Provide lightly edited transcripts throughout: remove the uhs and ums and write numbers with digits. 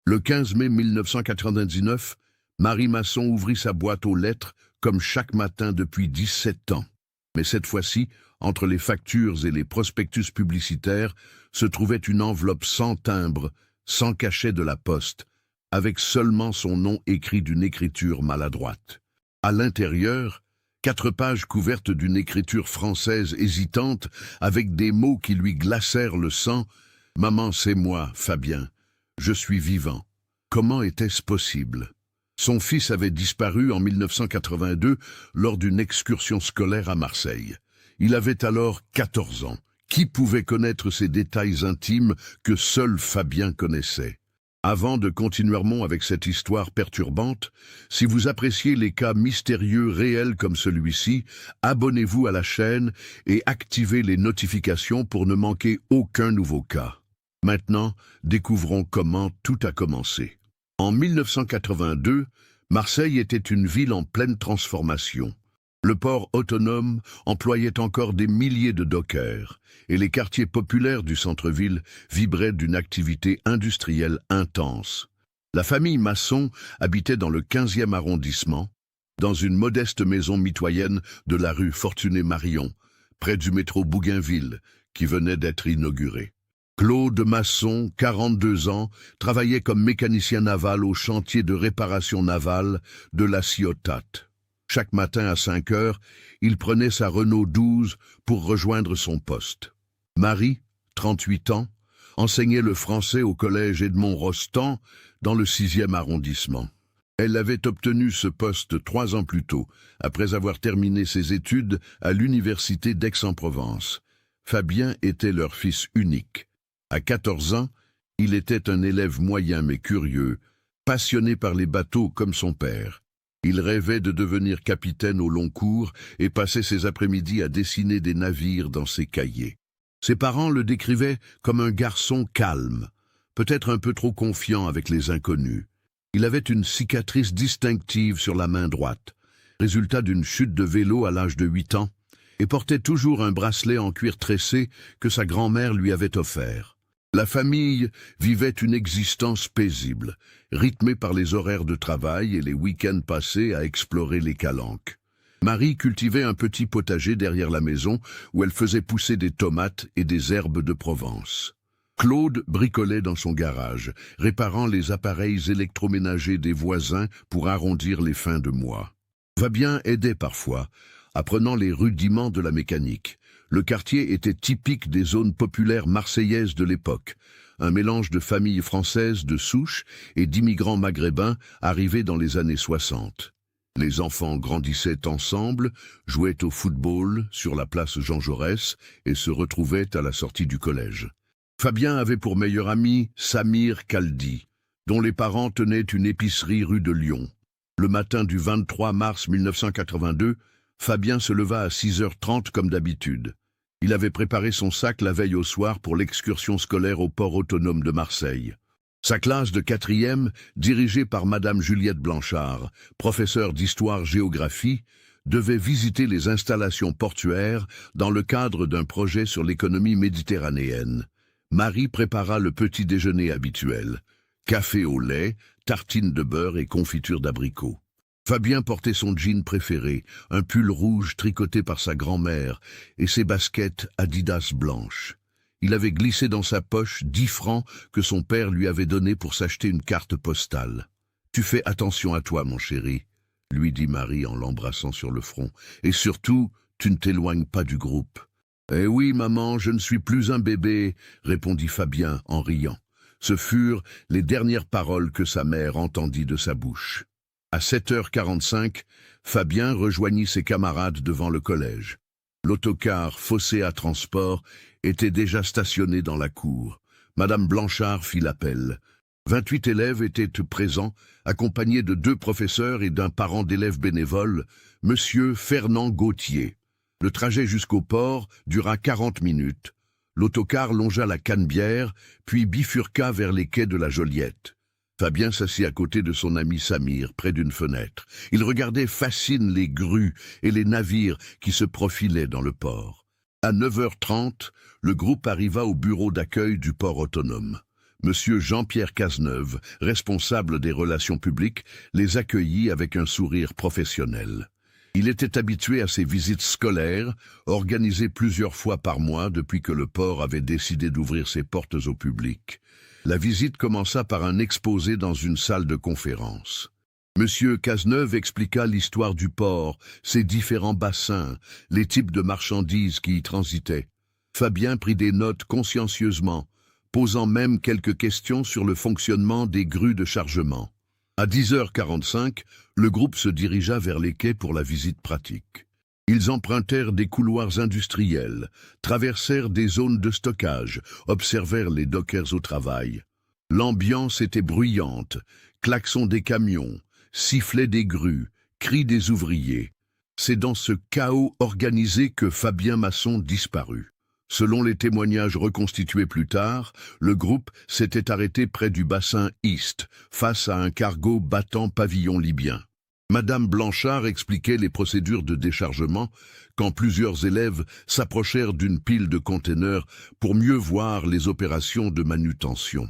Le 15 mai 1999, Marie Masson ouvrit sa boîte aux lettres comme chaque matin depuis 17 ans. Mais cette fois-ci, entre les factures et les prospectus publicitaires, se trouvait une enveloppe sans timbre, sans cachet de la poste, avec seulement son nom écrit d'une écriture maladroite. À l'intérieur, 4 pages couvertes d'une écriture française hésitante, avec des mots qui lui glacèrent le sang. « Maman, c'est moi, Fabien. Je suis vivant. » Comment était-ce possible? Son fils avait disparu en 1982 lors d'une excursion scolaire à Marseille. Il avait alors 14 ans. Qui pouvait connaître ces détails intimes que seul Fabien connaissait? Avant de continuer avec cette histoire perturbante, si vous appréciez les cas mystérieux réels comme celui-ci, abonnez-vous à la chaîne et activez les notifications pour ne manquer aucun nouveau cas. Maintenant, découvrons comment tout a commencé. En 1982, Marseille était une ville en pleine transformation. Le port autonome employait encore des milliers de dockers et les quartiers populaires du centre-ville vibraient d'une activité industrielle intense. La famille Masson habitait dans le 15e arrondissement, dans une modeste maison mitoyenne de la rue Fortuné-Marion, près du métro Bougainville, qui venait d'être inauguré. Claude Masson, 42 ans, travaillait comme mécanicien naval au chantier de réparation navale de la Ciotat. Chaque matin à 5 heures, il prenait sa Renault 12 pour rejoindre son poste. Marie, 38 ans, enseignait le français au collège Edmond Rostand dans le 6e arrondissement. Elle avait obtenu ce poste 3 ans plus tôt, après avoir terminé ses études à l'université d'Aix-en-Provence. Fabien était leur fils unique. À 14 ans, il était un élève moyen mais curieux, passionné par les bateaux comme son père. Il rêvait de devenir capitaine au long cours et passait ses après-midi à dessiner des navires dans ses cahiers. Ses parents le décrivaient comme un garçon calme, peut-être un peu trop confiant avec les inconnus. Il avait une cicatrice distinctive sur la main droite, résultat d'une chute de vélo à l'âge de 8 ans, et portait toujours un bracelet en cuir tressé que sa grand-mère lui avait offert. La famille vivait une existence paisible, rythmée par les horaires de travail et les week-ends passés à explorer les calanques. Marie cultivait un petit potager derrière la maison où elle faisait pousser des tomates et des herbes de Provence. Claude bricolait dans son garage, réparant les appareils électroménagers des voisins pour arrondir les fins de mois. Fabien aidait parfois, apprenant les rudiments de la mécanique. Le quartier était typique des zones populaires marseillaises de l'époque, un mélange de familles françaises de souche et d'immigrants maghrébins arrivés dans les années 60. Les enfants grandissaient ensemble, jouaient au football sur la place Jean Jaurès et se retrouvaient à la sortie du collège. Fabien avait pour meilleur ami Samir Kaldi, dont les parents tenaient une épicerie rue de Lyon. Le matin du 23 mars 1982, Fabien se leva à 6h30 comme d'habitude. Il avait préparé son sac la veille au soir pour l'excursion scolaire au port autonome de Marseille. Sa classe de 4e, dirigée par Madame Juliette Blanchard, professeure d'histoire-géographie, devait visiter les installations portuaires dans le cadre d'un projet sur l'économie méditerranéenne. Marie prépara le petit déjeuner habituel. Café au lait, tartines de beurre et confiture d'abricots. Fabien portait son jean préféré, un pull rouge tricoté par sa grand-mère et ses baskets Adidas blanches. Il avait glissé dans sa poche 10 francs que son père lui avait donnés pour s'acheter une carte postale. « Tu fais attention à toi, mon chéri », lui dit Marie en l'embrassant sur le front. « Et surtout, tu ne t'éloignes pas du groupe. »« Eh oui, maman, je ne suis plus un bébé », répondit Fabien en riant. Ce furent les dernières paroles que sa mère entendit de sa bouche. À 7h45, Fabien rejoignit ses camarades devant le collège. L'autocar Phocéa Transport était déjà stationné dans la cour. Madame Blanchard fit l'appel. 28 élèves étaient présents, accompagnés de 2 professeurs et d'un parent d'élève bénévole, Monsieur Fernand Gauthier. Le trajet jusqu'au port dura 40 minutes. L'autocar longea la Canebière, puis bifurqua vers les quais de la Joliette. Fabien s'assit à côté de son ami Samir, près d'une fenêtre. Il regardait fasciné les grues et les navires qui se profilaient dans le port. À 9h30, le groupe arriva au bureau d'accueil du port autonome. Monsieur Jean-Pierre Cazeneuve, responsable des relations publiques, les accueillit avec un sourire professionnel. Il était habitué à ces visites scolaires, organisées plusieurs fois par mois depuis que le port avait décidé d'ouvrir ses portes au public. La visite commença par un exposé dans une salle de conférence. Monsieur Cazeneuve expliqua l'histoire du port, ses différents bassins, les types de marchandises qui y transitaient. Fabien prit des notes consciencieusement, posant même quelques questions sur le fonctionnement des grues de chargement. À 10h45, le groupe se dirigea vers les quais pour la visite pratique. Ils empruntèrent des couloirs industriels, traversèrent des zones de stockage, observèrent les dockers au travail. L'ambiance était bruyante, klaxons des camions, sifflets des grues, cris des ouvriers. C'est dans ce chaos organisé que Fabien Masson disparut. Selon les témoignages reconstitués plus tard, le groupe s'était arrêté près du bassin East, face à un cargo battant pavillon libyen. Madame Blanchard expliquait les procédures de déchargement quand plusieurs élèves s'approchèrent d'une pile de containers pour mieux voir les opérations de manutention.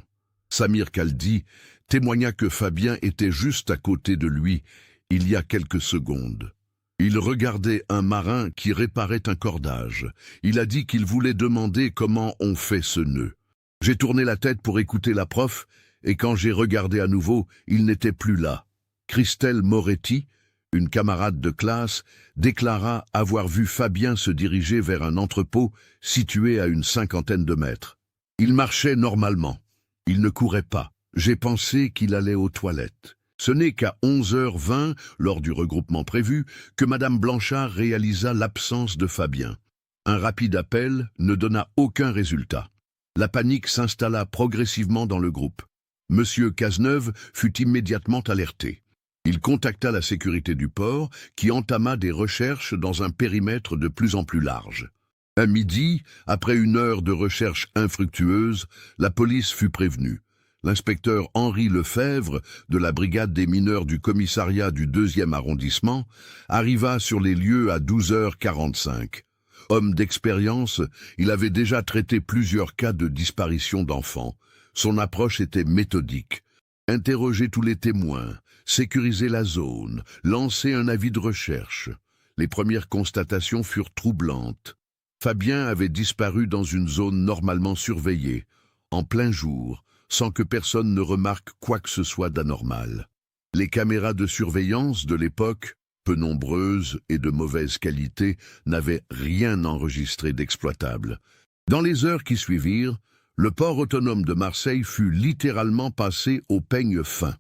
Samir Kaldi témoigna que Fabien était juste à côté de lui, il y a quelques secondes. Il regardait un marin qui réparait un cordage. Il a dit qu'il voulait demander comment on fait ce nœud. J'ai tourné la tête pour écouter la prof, et quand j'ai regardé à nouveau, il n'était plus là. Christelle Moretti, une camarade de classe, déclara avoir vu Fabien se diriger vers un entrepôt situé à une 50aine de mètres. Il marchait normalement. Il ne courait pas. J'ai pensé qu'il allait aux toilettes. Ce n'est qu'à 11h20, lors du regroupement prévu, que Madame Blanchard réalisa l'absence de Fabien. Un rapide appel ne donna aucun résultat. La panique s'installa progressivement dans le groupe. Monsieur Cazeneuve fut immédiatement alerté. Il contacta la sécurité du port, qui entama des recherches dans un périmètre de plus en plus large. À midi, après une heure de recherche infructueuse, la police fut prévenue. L'inspecteur Henri Lefebvre, de la brigade des mineurs du commissariat du 2e arrondissement, arriva sur les lieux à 12h45. Homme d'expérience, il avait déjà traité plusieurs cas de disparition d'enfants. Son approche était méthodique. Interroger tous les témoins, sécuriser la zone, lancer un avis de recherche. Les premières constatations furent troublantes. Fabien avait disparu dans une zone normalement surveillée, en plein jour, sans que personne ne remarque quoi que ce soit d'anormal. Les caméras de surveillance de l'époque, peu nombreuses et de mauvaise qualité, n'avaient rien enregistré d'exploitable. Dans les heures qui suivirent, le port autonome de Marseille fut littéralement passé au peigne fin.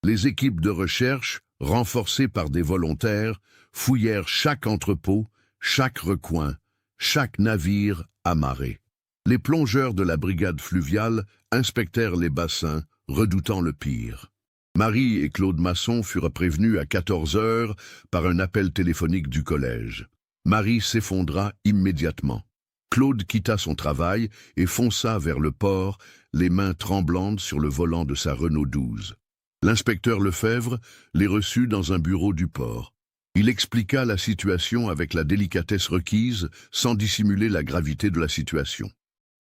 Les équipes de recherche, renforcées par des volontaires, fouillèrent chaque entrepôt, chaque recoin, chaque navire amarré. Les plongeurs de la brigade fluviale inspectèrent les bassins, redoutant le pire. Marie et Claude Masson furent prévenus à 14h par un appel téléphonique du collège. Marie s'effondra immédiatement. Claude quitta son travail et fonça vers le port, les mains tremblantes sur le volant de sa Renault 12. L'inspecteur Lefebvre les reçut dans un bureau du port. Il expliqua la situation avec la délicatesse requise, sans dissimuler la gravité de la situation.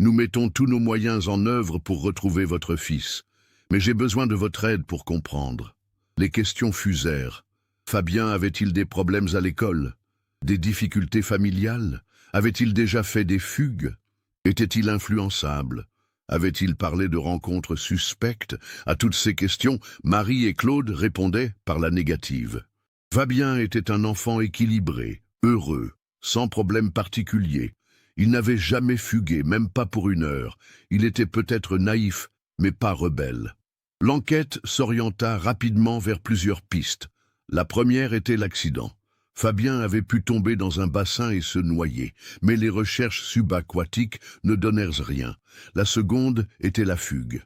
Nous mettons tous nos moyens en œuvre pour retrouver votre fils, mais j'ai besoin de votre aide pour comprendre. Les questions fusèrent. Fabien avait-il des problèmes à l'école? Des difficultés familiales? Avait-il déjà fait des fugues? Était-il influençable? Avait-il parlé de rencontres suspectes? À toutes ces questions, Marie et Claude répondaient par la négative. Fabien était un enfant équilibré, heureux, sans problème particulier. Il n'avait jamais fugué, même pas pour une heure. Il était peut-être naïf, mais pas rebelle. L'enquête s'orienta rapidement vers plusieurs pistes. La première était l'accident. Fabien avait pu tomber dans un bassin et se noyer, mais les recherches subaquatiques ne donnèrent rien. La seconde était la fugue.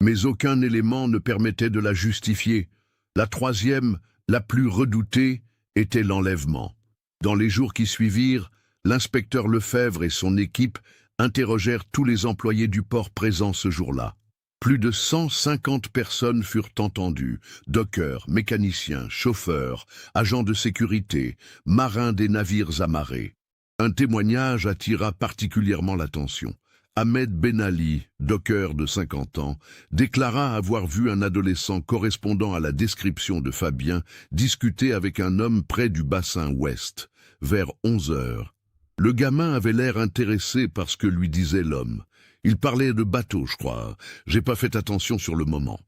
Mais aucun élément ne permettait de la justifier. La troisième, la plus redoutée, était l'enlèvement. Dans les jours qui suivirent, l'inspecteur Lefebvre et son équipe interrogèrent tous les employés du port présents ce jour-là. Plus de 150 personnes furent entendues, dockers, mécaniciens, chauffeurs, agents de sécurité, marins des navires amarrés. Un témoignage attira particulièrement l'attention. Ahmed Ben Ali, docker de 50 ans, déclara avoir vu un adolescent correspondant à la description de Fabien discuter avec un homme près du bassin ouest, vers 11 heures. Le gamin avait l'air intéressé par ce que lui disait l'homme. Il parlait de bateau, je crois. J'ai pas fait attention sur le moment.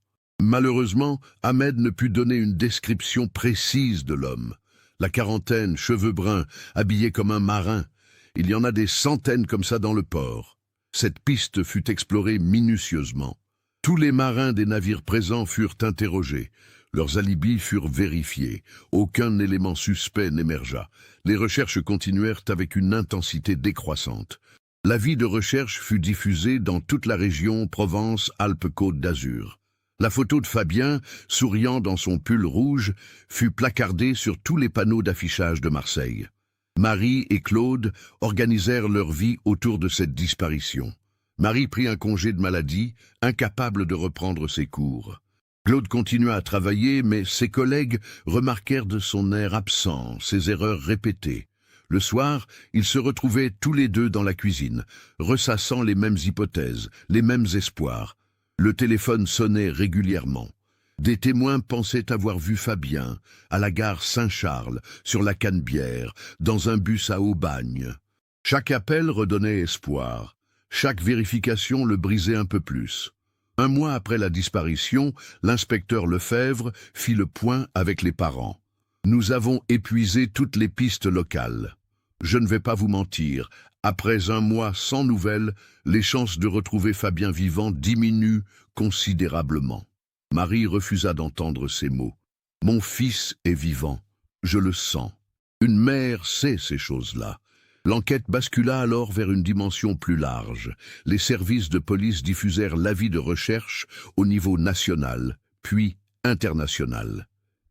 Malheureusement, Ahmed ne put donner une description précise de l'homme. La quarantaine, cheveux bruns, habillé comme un marin. Il y en a des centaines comme ça dans le port. Cette piste fut explorée minutieusement. Tous les marins des navires présents furent interrogés. Leurs alibis furent vérifiés. Aucun élément suspect n'émergea. Les recherches continuèrent avec une intensité décroissante. L'avis de recherche fut diffusé dans toute la région Provence-Alpes-Côte d'Azur. La photo de Fabien, souriant dans son pull rouge, fut placardée sur tous les panneaux d'affichage de Marseille. Marie et Claude organisèrent leur vie autour de cette disparition. Marie prit un congé de maladie, incapable de reprendre ses cours. Claude continua à travailler, mais ses collègues remarquèrent de son air absent, ses erreurs répétées. Le soir, ils se retrouvaient tous les deux dans la cuisine, ressassant les mêmes hypothèses, les mêmes espoirs. Le téléphone sonnait régulièrement. Des témoins pensaient avoir vu Fabien à la gare Saint-Charles, sur la Canebière, dans un bus à Aubagne. Chaque appel redonnait espoir. Chaque vérification le brisait un peu plus. Un mois après la disparition, l'inspecteur Lefebvre fit le point avec les parents. « Nous avons épuisé toutes les pistes locales. Je ne vais pas vous mentir, après un mois sans nouvelles, les chances de retrouver Fabien vivant diminuent considérablement. » Marie refusa d'entendre ces mots. « Mon fils est vivant, je le sens. Une mère sait ces choses-là. » L'enquête bascula alors vers une dimension plus large. Les services de police diffusèrent l'avis de recherche au niveau national, puis international.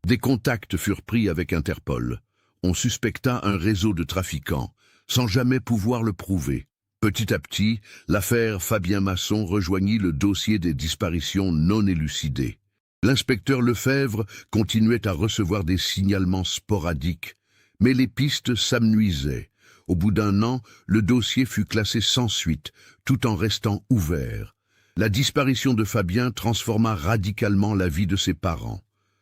Des contacts furent pris avec Interpol. On suspecta un réseau de trafiquants, sans jamais pouvoir le prouver. Petit à petit, l'affaire Fabien Masson rejoignit le dossier des disparitions non élucidées. L'inspecteur Lefebvre continuait à recevoir des signalements sporadiques, mais les pistes s'amenuisaient. Au bout d'un an, le dossier fut classé sans suite, tout en restant ouvert. La disparition de Fabien transforma radicalement la vie de ses parents.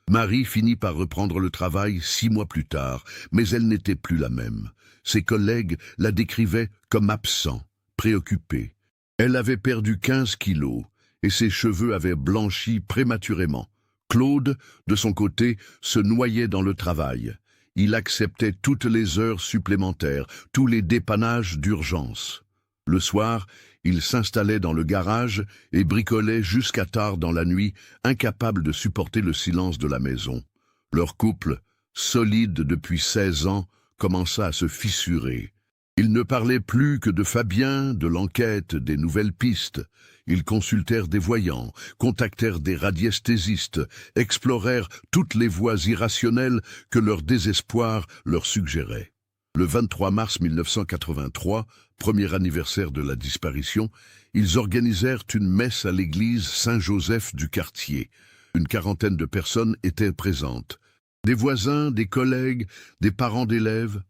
Marie finit par reprendre le travail 6 mois plus tard, mais elle n'était plus la même. Ses collègues la décrivaient comme absent, préoccupée. Elle avait perdu 15 kilos et ses cheveux avaient blanchi prématurément. Claude, de son côté, se noyait dans le travail. Il acceptait toutes les heures supplémentaires, tous les dépannages d'urgence. Le soir, il s'installait dans le garage et bricolait jusqu'à tard dans la nuit, incapable de supporter le silence de la maison. Leur couple, solide depuis 16 ans, commença à se fissurer. Ils ne parlaient plus que de Fabien, de l'enquête, des nouvelles pistes. Ils consultèrent des voyants, contactèrent des radiesthésistes, explorèrent toutes les voies irrationnelles que leur désespoir leur suggérait. Le 23 mars 1983, premier anniversaire de la disparition, ils organisèrent une messe à l'église Saint-Joseph du quartier. Une quarantaine de personnes étaient présentes. Des voisins, des collègues, des parents d'élèves.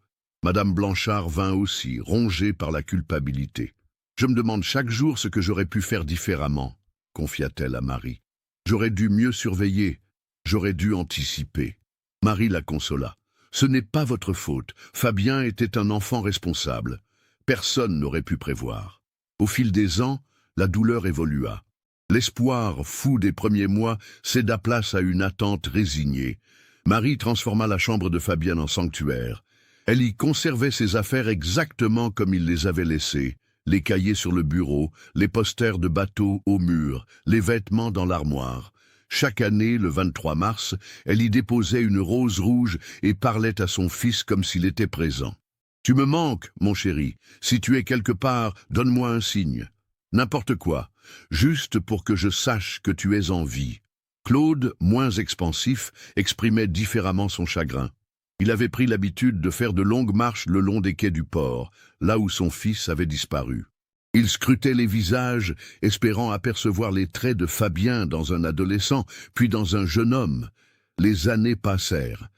Madame Blanchard vint aussi, rongée par la culpabilité. « Je me demande chaque jour ce que j'aurais pu faire différemment », confia-t-elle à Marie. « J'aurais dû mieux surveiller, j'aurais dû anticiper. » Marie la consola. « Ce n'est pas votre faute. Fabien était un enfant responsable. Personne n'aurait pu prévoir. » Au fil des ans, la douleur évolua. L'espoir fou des premiers mois céda place à une attente résignée. Marie transforma la chambre de Fabien en sanctuaire. Elle y conservait ses affaires exactement comme il les avait laissées. Les cahiers sur le bureau, les posters de bateau au mur, les vêtements dans l'armoire. Chaque année, le 23 mars, elle y déposait une rose rouge et parlait à son fils comme s'il était présent. « Tu me manques, mon chéri. Si tu es quelque part, donne-moi un signe. N'importe quoi, juste pour que je sache que tu es en vie. » Claude, moins expansif, exprimait différemment son chagrin. Il avait pris l'habitude de faire de longues marches le long des quais du port, là où son fils avait disparu. Il scrutait les visages, espérant apercevoir les traits de Fabien dans un adolescent, puis dans un jeune homme. Les années passèrent.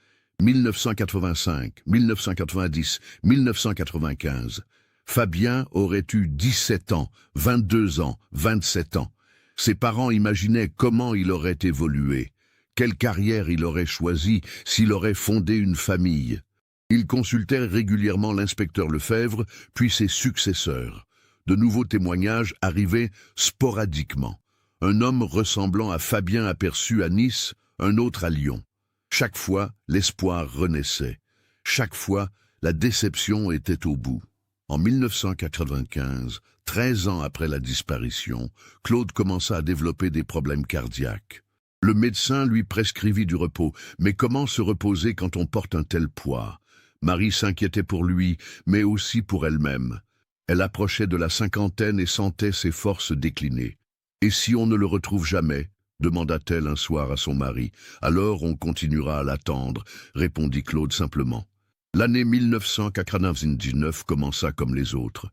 1985, 1990, 1995. Fabien aurait eu 17 ans, 22 ans, 27 ans. Ses parents imaginaient comment il aurait évolué, quelle carrière il aurait choisi s'il aurait fondé une famille. Ils consultèrent régulièrement l'inspecteur Lefebvre, puis ses successeurs. De nouveaux témoignages arrivaient sporadiquement. Un homme ressemblant à Fabien aperçu à Nice, un autre à Lyon. Chaque fois, l'espoir renaissait. Chaque fois, la déception était au bout. En 1995, 13 ans après la disparition, Claude commença à développer des problèmes cardiaques. Le médecin lui prescrivit du repos, mais comment se reposer quand on porte un tel poids? Marie s'inquiétait pour lui, mais aussi pour elle-même. Elle approchait de la cinquantaine et sentait ses forces décliner. « Et si on ne le retrouve jamais ?» demanda-t-elle un soir à son mari. « Alors on continuera à l'attendre », répondit Claude simplement. L'année 1999 commença comme les autres.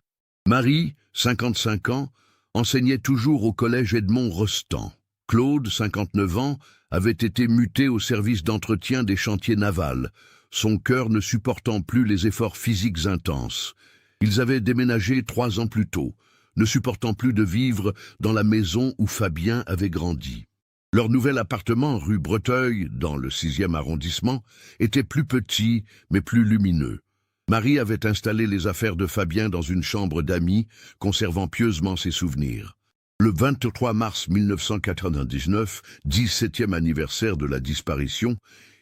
Marie, 55 ans, enseignait toujours au collège Edmond Rostand. Claude, 59 ans, avait été muté au service d'entretien des chantiers navals, son cœur ne supportant plus les efforts physiques intenses. Ils avaient déménagé 3 ans plus tôt, ne supportant plus de vivre dans la maison où Fabien avait grandi. Leur nouvel appartement, rue Breteuil, dans le 6e arrondissement, était plus petit, mais plus lumineux. Marie avait installé les affaires de Fabien dans une chambre d'amis, conservant pieusement ses souvenirs. Le 23 mars 1999, 17e anniversaire de la disparition,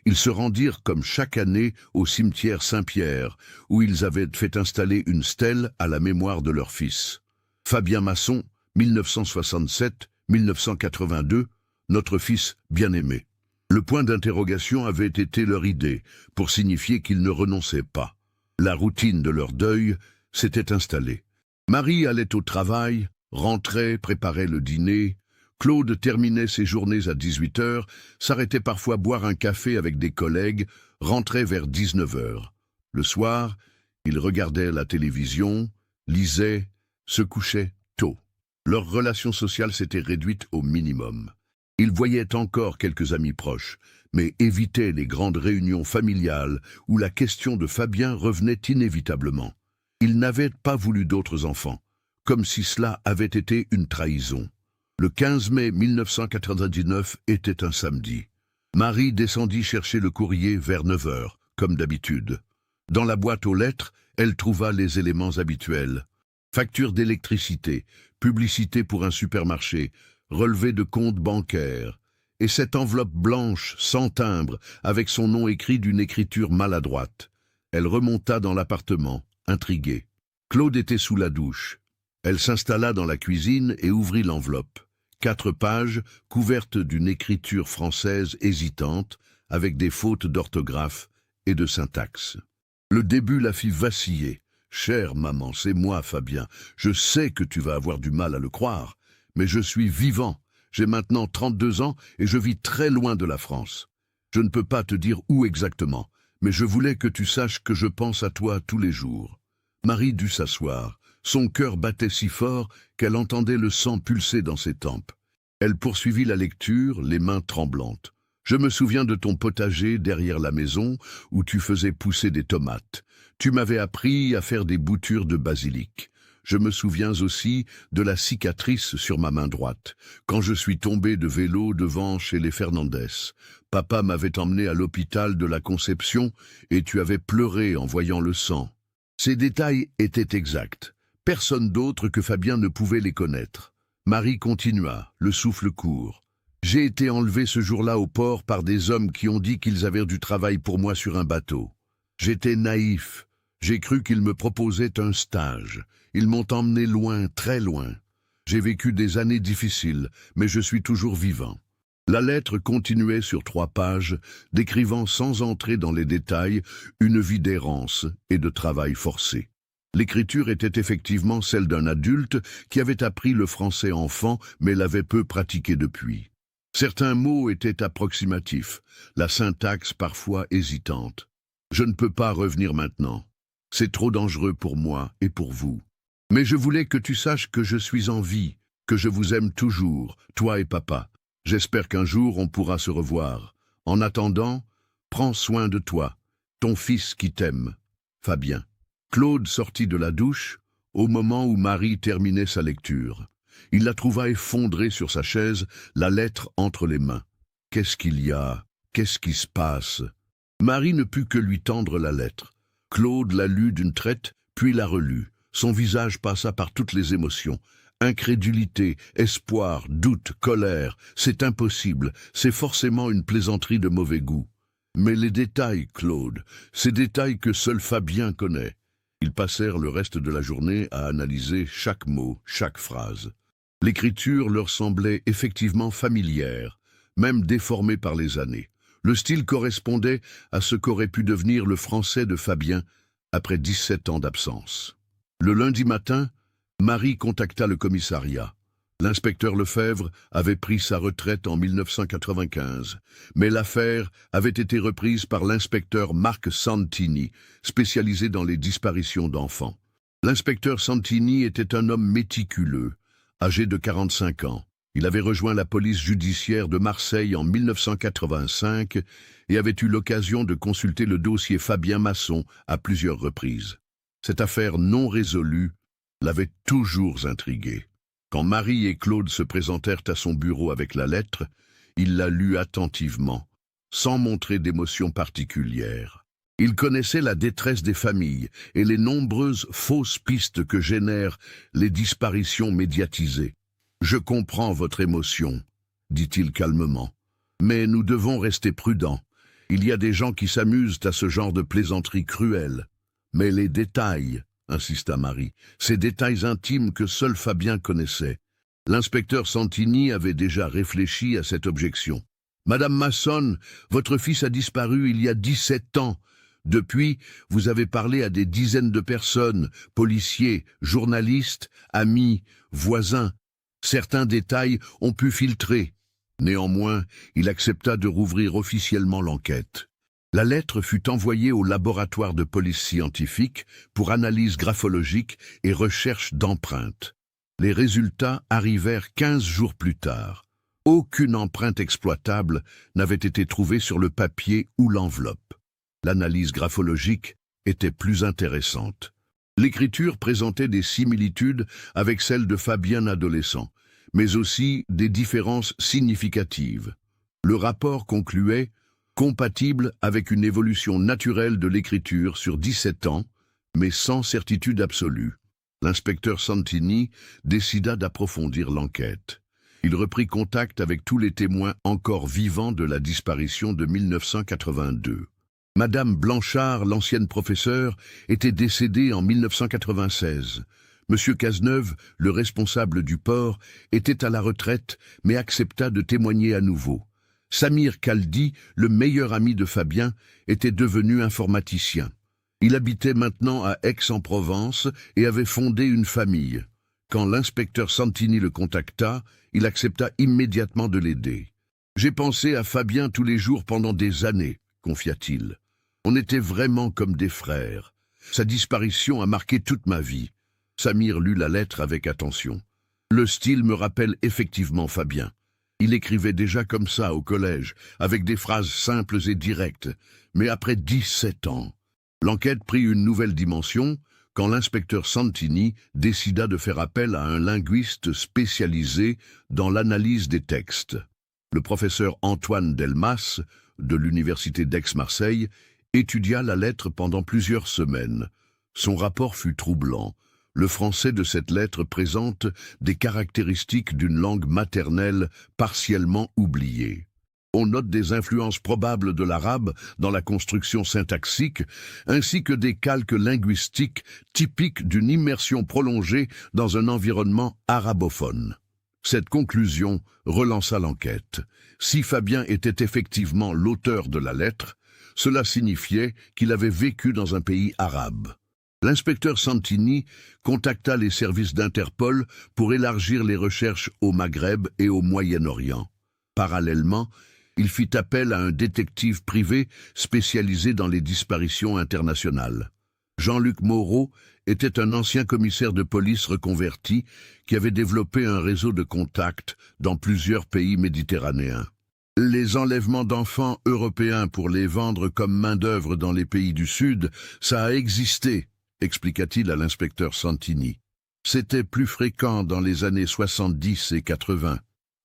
ils se rendirent comme chaque année au cimetière Saint-Pierre, où ils avaient fait installer une stèle à la mémoire de leur fils. Fabien Masson, 1967-1982, notre fils bien-aimé. Le point d'interrogation avait été leur idée, pour signifier qu'ils ne renonçaient pas. La routine de leur deuil s'était installée. Marie allait au travail, rentrait, préparait le dîner. Claude terminait ses journées à 18h, s'arrêtait parfois boire un café avec des collègues, rentrait vers 19h. Le soir, il regardait la télévision, lisait, se couchait tôt. Leur relation sociale s'était réduite au minimum. Ils voyaient encore quelques amis proches, mais évitaient les grandes réunions familiales où la question de Fabien revenait inévitablement. Ils n'avaient pas voulu d'autres enfants, comme si cela avait été une trahison. Le 15 mai 1999 était un samedi. Marie descendit chercher le courrier vers 9h, comme d'habitude. Dans la boîte aux lettres, elle trouva les éléments habituels. Facture d'électricité, publicité pour un supermarché, relevé de compte bancaire, et cette enveloppe blanche, sans timbre, avec son nom écrit d'une écriture maladroite. Elle remonta dans l'appartement, intriguée. Claude était sous la douche. Elle s'installa dans la cuisine et ouvrit l'enveloppe. 4 pages, couvertes d'une écriture française hésitante, avec des fautes d'orthographe et de syntaxe. Le début la fit vaciller. « Chère maman, c'est moi, Fabien. Je sais que tu vas avoir du mal à le croire. Mais je suis vivant, j'ai maintenant 32 ans et je vis très loin de la France. Je ne peux pas te dire où exactement, mais je voulais que tu saches que je pense à toi tous les jours. » Marie dut s'asseoir. Son cœur battait si fort qu'elle entendait le sang pulser dans ses tempes. Elle poursuivit la lecture, les mains tremblantes. « Je me souviens de ton potager derrière la maison où tu faisais pousser des tomates. Tu m'avais appris à faire des boutures de basilic. Je me souviens aussi de la cicatrice sur ma main droite, quand je suis tombé de vélo devant chez les Fernandez. Papa m'avait emmené à l'hôpital de la Conception et tu avais pleuré en voyant le sang. » Ces détails étaient exacts. Personne d'autre que Fabien ne pouvait les connaître. Marie continua, le souffle court. « J'ai été enlevé ce jour-là au port par des hommes qui ont dit qu'ils avaient du travail pour moi sur un bateau. J'étais naïf. J'ai cru qu'ils me proposaient un stage. Ils m'ont emmené loin, très loin. J'ai vécu des années difficiles, mais je suis toujours vivant. » La lettre continuait sur 3 pages, décrivant sans entrer dans les détails une vie d'errance et de travail forcé. L'écriture était effectivement celle d'un adulte qui avait appris le français enfant mais l'avait peu pratiqué depuis. Certains mots étaient approximatifs, la syntaxe parfois hésitante. « Je ne peux pas revenir maintenant. C'est trop dangereux pour moi et pour vous. Mais je voulais que tu saches que je suis en vie, que je vous aime toujours, toi et papa. J'espère qu'un jour on pourra se revoir. En attendant, prends soin de toi, ton fils qui t'aime. Fabien. » Claude sortit de la douche, au moment où Marie terminait sa lecture. Il la trouva effondrée sur sa chaise, la lettre entre les mains. « Qu'est-ce qu'il y a? Qu'est-ce qui se passe ?» Marie ne put que lui tendre la lettre. Claude la lut d'une traite, puis la relut. Son visage passa par toutes les émotions. Incrédulité, espoir, doute, colère. C'est impossible, c'est forcément une plaisanterie de mauvais goût. Mais les détails, Claude, ces détails que seul Fabien connaît. Ils passèrent le reste de la journée à analyser chaque mot, chaque phrase. L'écriture leur semblait effectivement familière, même déformée par les années. Le style correspondait à ce qu'aurait pu devenir le français de Fabien après 17 ans d'absence. Le lundi matin, Marie contacta le commissariat. L'inspecteur Lefebvre avait pris sa retraite en 1995, mais l'affaire avait été reprise par l'inspecteur Marc Santini, spécialisé dans les disparitions d'enfants. L'inspecteur Santini était un homme méticuleux, âgé de 45 ans. Il avait rejoint la police judiciaire de Marseille en 1985 et avait eu l'occasion de consulter le dossier Fabien Masson à plusieurs reprises. Cette affaire non résolue l'avait toujours intrigué. Quand Marie et Claude se présentèrent à son bureau avec la lettre, il la lut attentivement, sans montrer d'émotion particulière. Il connaissait la détresse des familles et les nombreuses fausses pistes que génèrent les disparitions médiatisées. « Je comprends votre émotion, » dit-il calmement, « mais nous devons rester prudents. Il y a des gens qui s'amusent à ce genre de plaisanteries cruelles. Mais les détails, » insista Marie, « ces détails intimes que seul Fabien connaissait. » L'inspecteur Santini avait déjà réfléchi à cette objection. « Madame Masson, votre fils a disparu il y a 17 ans. Depuis, vous avez parlé à des dizaines de personnes, policiers, journalistes, amis, voisins. Certains détails ont pu filtrer. Néanmoins, il accepta de rouvrir officiellement l'enquête. La lettre fut envoyée au laboratoire de police scientifique pour analyse graphologique et recherche d'empreintes. Les résultats arrivèrent 15 jours plus tard. Aucune empreinte exploitable n'avait été trouvée sur le papier ou l'enveloppe. L'analyse graphologique était plus intéressante. L'écriture présentait des similitudes avec celle de Fabien adolescent, mais aussi des différences significatives. Le rapport concluait compatible avec une évolution naturelle de l'écriture sur 17 ans, mais sans certitude absolue. L'inspecteur Santini décida d'approfondir l'enquête. Il reprit contact avec tous les témoins encore vivants de la disparition de 1982. Madame Blanchard, l'ancienne professeure, était décédée en 1996. Monsieur Cazeneuve, le responsable du port, était à la retraite, mais accepta de témoigner à nouveau. Samir Kaldi, le meilleur ami de Fabien, était devenu informaticien. Il habitait maintenant à Aix-en-Provence et avait fondé une famille. Quand l'inspecteur Santini le contacta, il accepta immédiatement de l'aider. « J'ai pensé à Fabien tous les jours pendant des années », confia-t-il. « On était vraiment comme des frères. Sa disparition a marqué toute ma vie. » Samir lut la lettre avec attention. « Le style me rappelle effectivement Fabien. Il écrivait déjà comme ça au collège, avec des phrases simples et directes. Mais après 17 ans... » L'enquête prit une nouvelle dimension quand l'inspecteur Santini décida de faire appel à un linguiste spécialisé dans l'analyse des textes. Le professeur Antoine Delmas, de l'université d'Aix-Marseille, étudia la lettre pendant plusieurs semaines. Son rapport fut troublant. Le français de cette lettre présente des caractéristiques d'une langue maternelle partiellement oubliée. On note des influences probables de l'arabe dans la construction syntaxique, ainsi que des calques linguistiques typiques d'une immersion prolongée dans un environnement arabophone. Cette conclusion relança l'enquête. Si Fabien était effectivement l'auteur de la lettre, cela signifiait qu'il avait vécu dans un pays arabe. L'inspecteur Santini contacta les services d'Interpol pour élargir les recherches au Maghreb et au Moyen-Orient. Parallèlement, il fit appel à un détective privé spécialisé dans les disparitions internationales. Jean-Luc Moreau était un ancien commissaire de police reconverti qui avait développé un réseau de contacts dans plusieurs pays méditerranéens. Les enlèvements d'enfants européens pour les vendre comme main-d'œuvre dans les pays du Sud, ça a existé, expliqua-t-il à l'inspecteur Santini. C'était plus fréquent dans les années 70 et 80.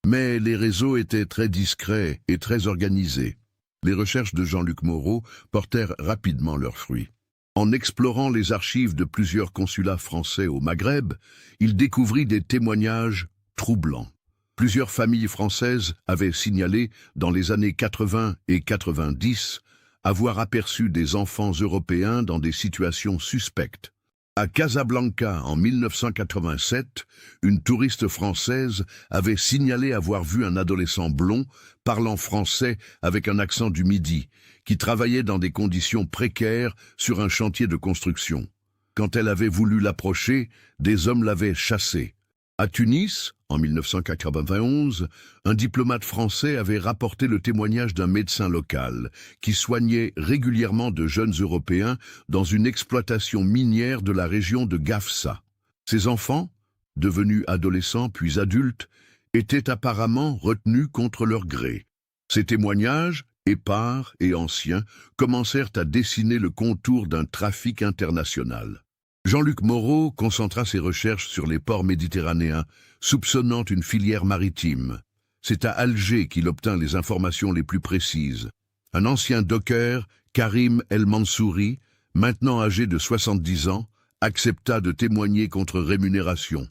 Mais les réseaux étaient très discrets et très organisés. Les recherches de Jean-Luc Moreau portèrent rapidement leurs fruits. En explorant les archives de plusieurs consulats français au Maghreb, il découvrit des témoignages troublants. Plusieurs familles françaises avaient signalé, dans les années 80 et 90, avoir aperçu des enfants européens dans des situations suspectes. À Casablanca, en 1987, une touriste française avait signalé avoir vu un adolescent blond, parlant français avec un accent du Midi, qui travaillait dans des conditions précaires sur un chantier de construction. Quand elle avait voulu l'approcher, des hommes l'avaient chassé. À Tunis, en 1991, un diplomate français avait rapporté le témoignage d'un médecin local qui soignait régulièrement de jeunes Européens dans une exploitation minière de la région de Gafsa. Ces enfants, devenus adolescents puis adultes, étaient apparemment retenus contre leur gré. Ces témoignages, épars et anciens, commencèrent à dessiner le contour d'un trafic international. Jean-Luc Moreau concentra ses recherches sur les ports méditerranéens, soupçonnant une filière maritime. C'est à Alger qu'il obtint les informations les plus précises. Un ancien docker, Karim El Mansouri, maintenant âgé de 70 ans, accepta de témoigner contre rémunération.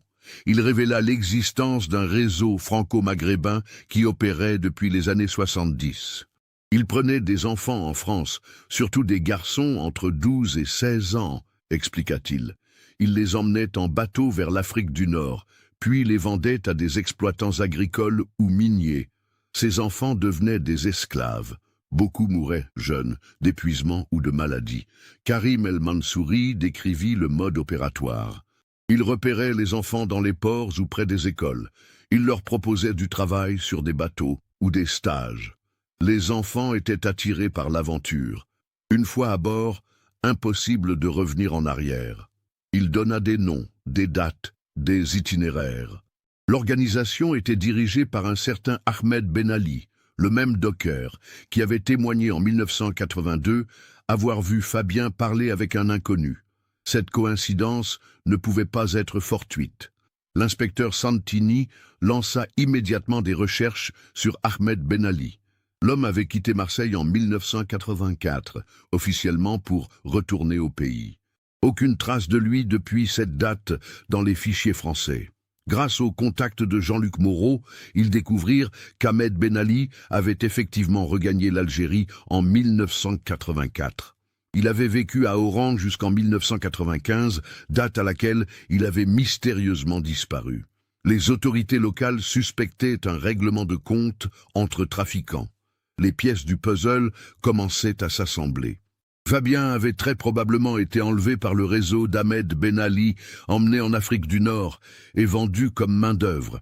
Il révéla l'existence d'un réseau franco-maghrébin qui opérait depuis les années 70. Il prenait des enfants en France, surtout des garçons entre 12 et 16 ans, expliqua-t-il. Il les emmenait en bateau vers l'Afrique du Nord, puis les vendait à des exploitants agricoles ou miniers. Ces enfants devenaient des esclaves. Beaucoup mouraient jeunes, d'épuisement ou de maladie. Karim El Mansouri décrivit le mode opératoire. Il repérait les enfants dans les ports ou près des écoles. Il leur proposait du travail sur des bateaux ou des stages. Les enfants étaient attirés par l'aventure. Une fois à bord, impossible de revenir en arrière. Il donna des noms, des dates, des itinéraires. L'organisation était dirigée par un certain Ahmed Ben Ali, le même docker, qui avait témoigné en 1982 avoir vu Fabien parler avec un inconnu. Cette coïncidence ne pouvait pas être fortuite. L'inspecteur Santini lança immédiatement des recherches sur Ahmed Ben Ali. L'homme avait quitté Marseille en 1984, officiellement pour retourner au pays. Aucune trace de lui depuis cette date dans les fichiers français. Grâce au contact de Jean-Luc Moreau, ils découvrirent qu'Ahmed Ben Ali avait effectivement regagné l'Algérie en 1984. Il avait vécu à Oran jusqu'en 1995, date à laquelle il avait mystérieusement disparu. Les autorités locales suspectaient un règlement de compte entre trafiquants. Les pièces du puzzle commençaient à s'assembler. Fabien avait très probablement été enlevé par le réseau d'Ahmed Ben Ali, emmené en Afrique du Nord et vendu comme main-d'œuvre.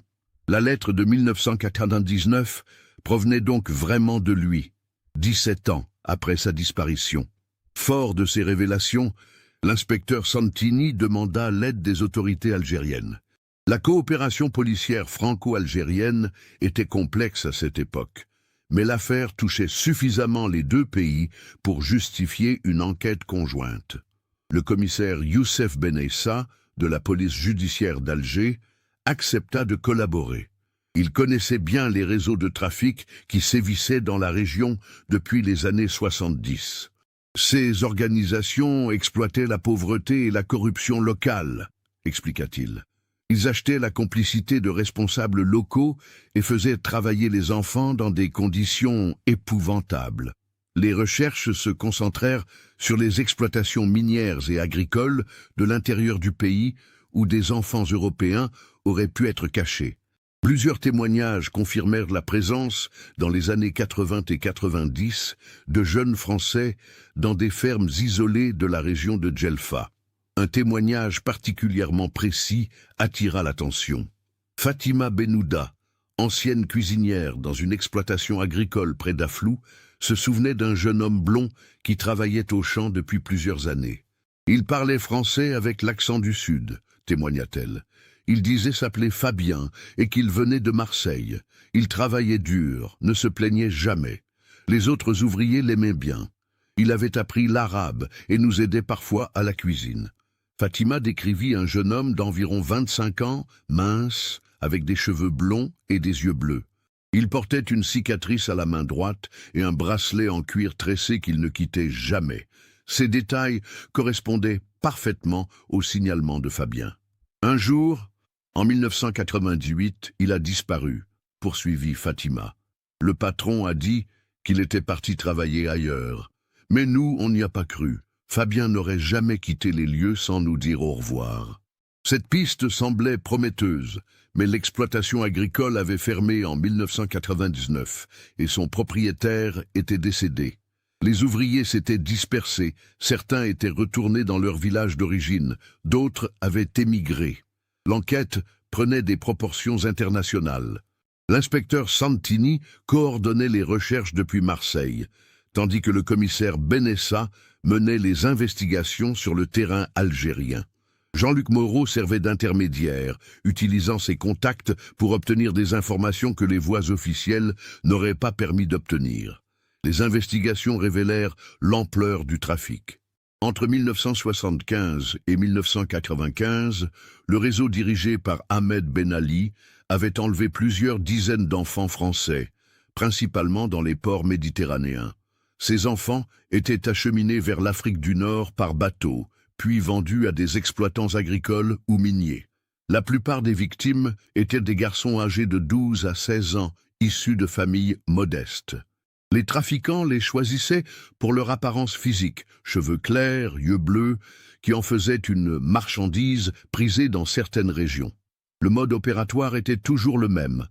La lettre de 1999 provenait donc vraiment de lui, 17 ans après sa disparition. Fort de ces révélations, l'inspecteur Santini demanda l'aide des autorités algériennes. La coopération policière franco-algérienne était complexe à cette époque. Mais l'affaire touchait suffisamment les deux pays pour justifier une enquête conjointe. Le commissaire Youssef Benessa, de la police judiciaire d'Alger, accepta de collaborer. Il connaissait bien les réseaux de trafic qui sévissaient dans la région depuis les années 70. Ces organisations exploitaient la pauvreté et la corruption locale, expliqua-t-il. Ils achetaient la complicité de responsables locaux et faisaient travailler les enfants dans des conditions épouvantables. Les recherches se concentrèrent sur les exploitations minières et agricoles de l'intérieur du pays où des enfants européens auraient pu être cachés. Plusieurs témoignages confirmèrent la présence, dans les années 80 et 90, de jeunes Français dans des fermes isolées de la région de Djelfa. Un témoignage particulièrement précis attira l'attention. Fatima Benouda, ancienne cuisinière dans une exploitation agricole près d'Aflou, se souvenait d'un jeune homme blond qui travaillait au champ depuis plusieurs années. Il parlait français avec l'accent du Sud, témoigna-t-elle. Il disait s'appeler Fabien et qu'il venait de Marseille. Il travaillait dur, ne se plaignait jamais. Les autres ouvriers l'aimaient bien. Il avait appris l'arabe et nous aidait parfois à la cuisine. Fatima décrivit un jeune homme d'environ 25 ans, mince, avec des cheveux blonds et des yeux bleus. Il portait une cicatrice à la main droite et un bracelet en cuir tressé qu'il ne quittait jamais. Ces détails correspondaient parfaitement au signalement de Fabien. Un jour, en 1998, il a disparu, poursuivit Fatima. Le patron a dit qu'il était parti travailler ailleurs. Mais nous, on n'y a pas cru. Fabien n'aurait jamais quitté les lieux sans nous dire au revoir. Cette piste semblait prometteuse, mais l'exploitation agricole avait fermé en 1999 et son propriétaire était décédé. Les ouvriers s'étaient dispersés, certains étaient retournés dans leur village d'origine, d'autres avaient émigré. L'enquête prenait des proportions internationales. L'inspecteur Santini coordonnait les recherches depuis Marseille, tandis que le commissaire Benessa menait les investigations sur le terrain algérien. Jean-Luc Moreau servait d'intermédiaire, utilisant ses contacts pour obtenir des informations que les voies officielles n'auraient pas permis d'obtenir. Les investigations révélèrent l'ampleur du trafic. Entre 1975 et 1995, le réseau dirigé par Ahmed Ben Ali avait enlevé plusieurs dizaines d'enfants français, principalement dans les ports méditerranéens. Ces enfants étaient acheminés vers l'Afrique du Nord par bateau, puis vendus à des exploitants agricoles ou miniers. La plupart des victimes étaient des garçons âgés de 12 à 16 ans, issus de familles modestes. Les trafiquants les choisissaient pour leur apparence physique, cheveux clairs, yeux bleus, qui en faisaient une marchandise prisée dans certaines régions. Le mode opératoire était toujours le même.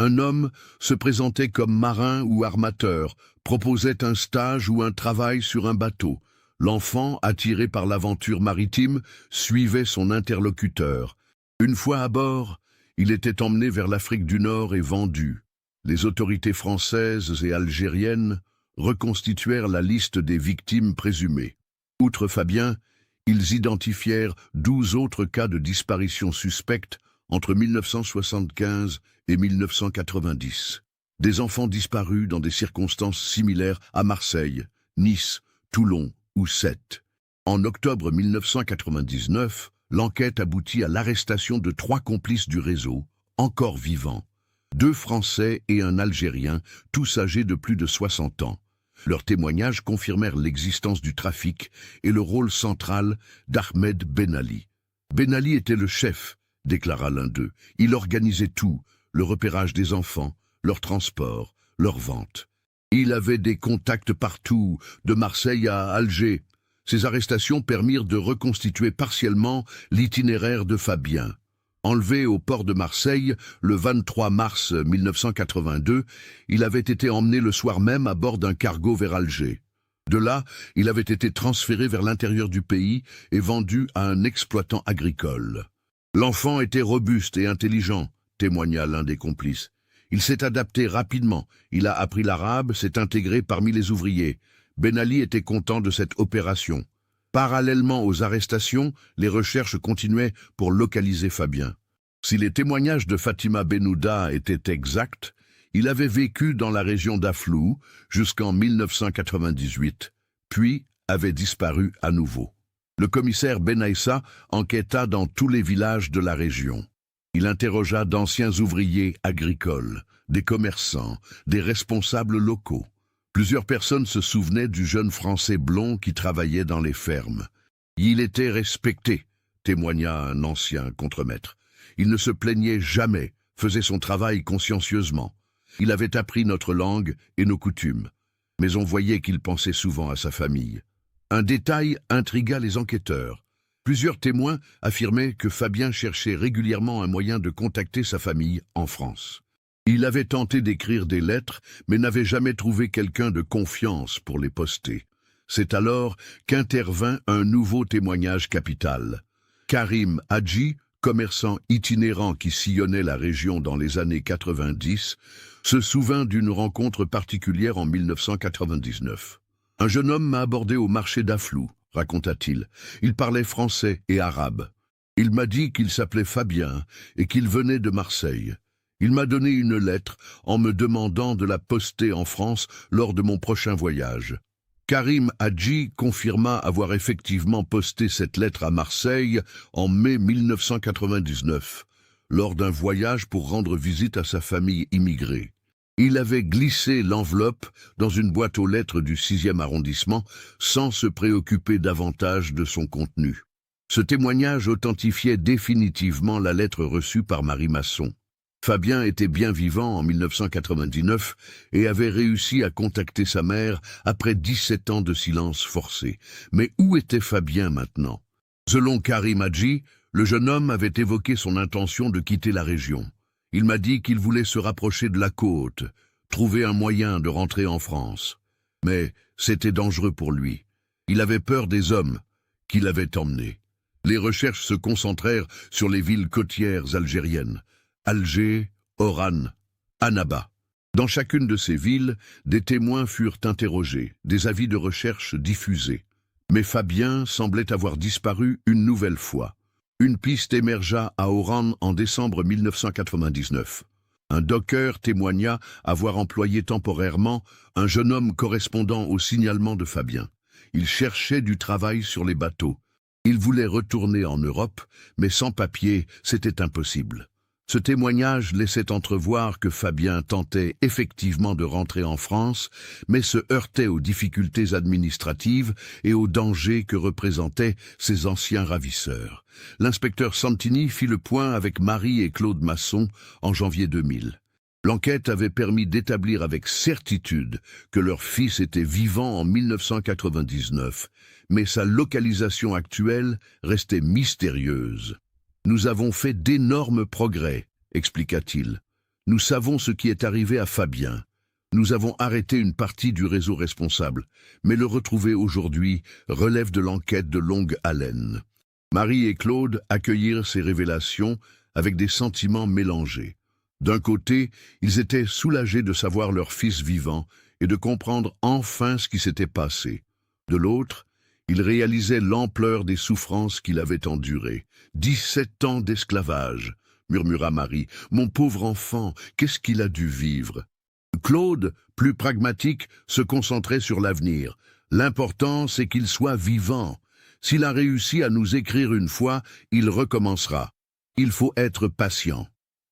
Un homme se présentait comme marin ou armateur, proposait un stage ou un travail sur un bateau. L'enfant, attiré par l'aventure maritime, suivait son interlocuteur. Une fois à bord, il était emmené vers l'Afrique du Nord et vendu. Les autorités françaises et algériennes reconstituèrent la liste des victimes présumées. Outre Fabien, ils identifièrent 12 autres cas de disparition suspectes entre 1975 et 1990. Des enfants disparus dans des circonstances similaires à Marseille, Nice, Toulon ou Sète. En octobre 1999, l'enquête aboutit à l'arrestation de 3 complices du réseau, encore vivants. 2 Français et un Algérien, tous âgés de plus de 60 ans. Leurs témoignages confirmèrent l'existence du trafic et le rôle central d'Ahmed Ben Ali. Ben Ali était le chef, déclara l'un d'eux. Il organisait tout, le repérage des enfants, leur transport, leur vente. Il avait des contacts partout, de Marseille à Alger. Ces arrestations permirent de reconstituer partiellement l'itinéraire de Fabien. Enlevé au port de Marseille le 23 mars 1982, il avait été emmené le soir même à bord d'un cargo vers Alger. De là, il avait été transféré vers l'intérieur du pays et vendu à un exploitant agricole. L'enfant était robuste et intelligent, témoigna l'un des complices. Il s'est adapté rapidement, il a appris l'arabe, s'est intégré parmi les ouvriers. Ben Ali était content de cette opération. Parallèlement aux arrestations, les recherches continuaient pour localiser Fabien. Si les témoignages de Fatima Benouda étaient exacts, il avait vécu dans la région d'Aflou jusqu'en 1998, puis avait disparu à nouveau. Le commissaire Benaïssa enquêta dans tous les villages de la région. Il interrogea d'anciens ouvriers agricoles, des commerçants, des responsables locaux. Plusieurs personnes se souvenaient du jeune Français blond qui travaillait dans les fermes. Il était respecté, témoigna un ancien contremaître. Il ne se plaignait jamais, faisait son travail consciencieusement. Il avait appris notre langue et nos coutumes. Mais on voyait qu'il pensait souvent à sa famille. Un détail intrigua les enquêteurs. Plusieurs témoins affirmaient que Fabien cherchait régulièrement un moyen de contacter sa famille en France. Il avait tenté d'écrire des lettres, mais n'avait jamais trouvé quelqu'un de confiance pour les poster. C'est alors qu'intervint un nouveau témoignage capital. Karim Hadji, commerçant itinérant qui sillonnait la région dans les années 90, se souvint d'une rencontre particulière en 1999. « Un jeune homme m'a abordé au marché d'Aflou, raconta-t-il. Il parlait français et arabe. Il m'a dit qu'il s'appelait Fabien et qu'il venait de Marseille. Il m'a donné une lettre en me demandant de la poster en France lors de mon prochain voyage. Karim Hadji confirma avoir effectivement posté cette lettre à Marseille en mai 1999, lors d'un voyage pour rendre visite à sa famille immigrée. Il avait glissé l'enveloppe dans une boîte aux lettres du 6e arrondissement sans se préoccuper davantage de son contenu. Ce témoignage authentifiait définitivement la lettre reçue par Marie Masson. Fabien était bien vivant en 1999 et avait réussi à contacter sa mère après 17 ans de silence forcé. Mais où était Fabien maintenant? Selon Karim Hadji, le jeune homme avait évoqué son intention de quitter la région. Il m'a dit qu'il voulait se rapprocher de la côte, trouver un moyen de rentrer en France. Mais c'était dangereux pour lui. Il avait peur des hommes qui l'avaient emmené. Les recherches se concentrèrent sur les villes côtières algériennes. Alger, Oran, Annaba. Dans chacune de ces villes, des témoins furent interrogés, des avis de recherche diffusés. Mais Fabien semblait avoir disparu une nouvelle fois. Une piste émergea à Oran en décembre 1999. Un docker témoigna avoir employé temporairement un jeune homme correspondant au signalement de Fabien. Il cherchait du travail sur les bateaux. Il voulait retourner en Europe, mais sans papier, c'était impossible. Ce témoignage laissait entrevoir que Fabien tentait effectivement de rentrer en France, mais se heurtait aux difficultés administratives et aux dangers que représentaient ses anciens ravisseurs. L'inspecteur Santini fit le point avec Marie et Claude Masson en janvier 2000. L'enquête avait permis d'établir avec certitude que leur fils était vivant en 1999, mais sa localisation actuelle restait mystérieuse. « Nous avons fait d'énormes progrès », expliqua-t-il. « Nous savons ce qui est arrivé à Fabien. Nous avons arrêté une partie du réseau responsable, mais le retrouver aujourd'hui relève de l'enquête de longue haleine. » Marie et Claude accueillirent ces révélations avec des sentiments mélangés. D'un côté, ils étaient soulagés de savoir leur fils vivant et de comprendre enfin ce qui s'était passé. De l'autre, ils réalisaient l'ampleur des souffrances qu'il avait endurées. 17 ans d'esclavage, murmura Marie. Mon pauvre enfant, qu'est-ce qu'il a dû vivre? Claude, plus pragmatique, se concentrait sur l'avenir. L'important, c'est qu'il soit vivant. S'il a réussi à nous écrire une fois, il recommencera. Il faut être patient.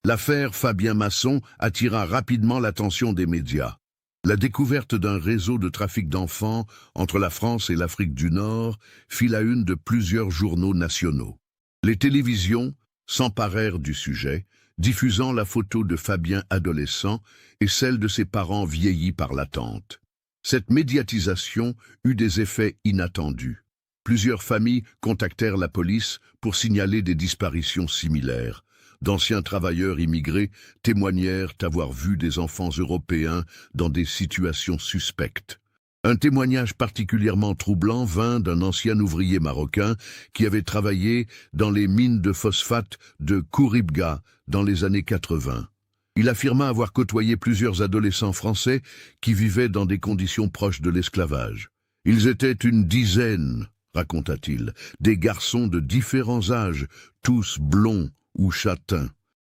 L'affaire Fabien Masson attira rapidement l'attention des médias. La découverte d'un réseau de trafic d'enfants entre la France et l'Afrique du Nord fit la une de plusieurs journaux nationaux. Les télévisions s'emparèrent du sujet, diffusant la photo de Fabien adolescent et celle de ses parents vieillis par l'attente. Cette médiatisation eut des effets inattendus. Plusieurs familles contactèrent la police pour signaler des disparitions similaires. D'anciens travailleurs immigrés témoignèrent avoir vu des enfants européens dans des situations suspectes. Un témoignage particulièrement troublant vint d'un ancien ouvrier marocain qui avait travaillé dans les mines de phosphate de Kouribga dans les années 80. Il affirma avoir côtoyé plusieurs adolescents français qui vivaient dans des conditions proches de l'esclavage. Ils étaient une dizaine, raconta-t-il, des garçons de différents âges, tous blonds ou châtains.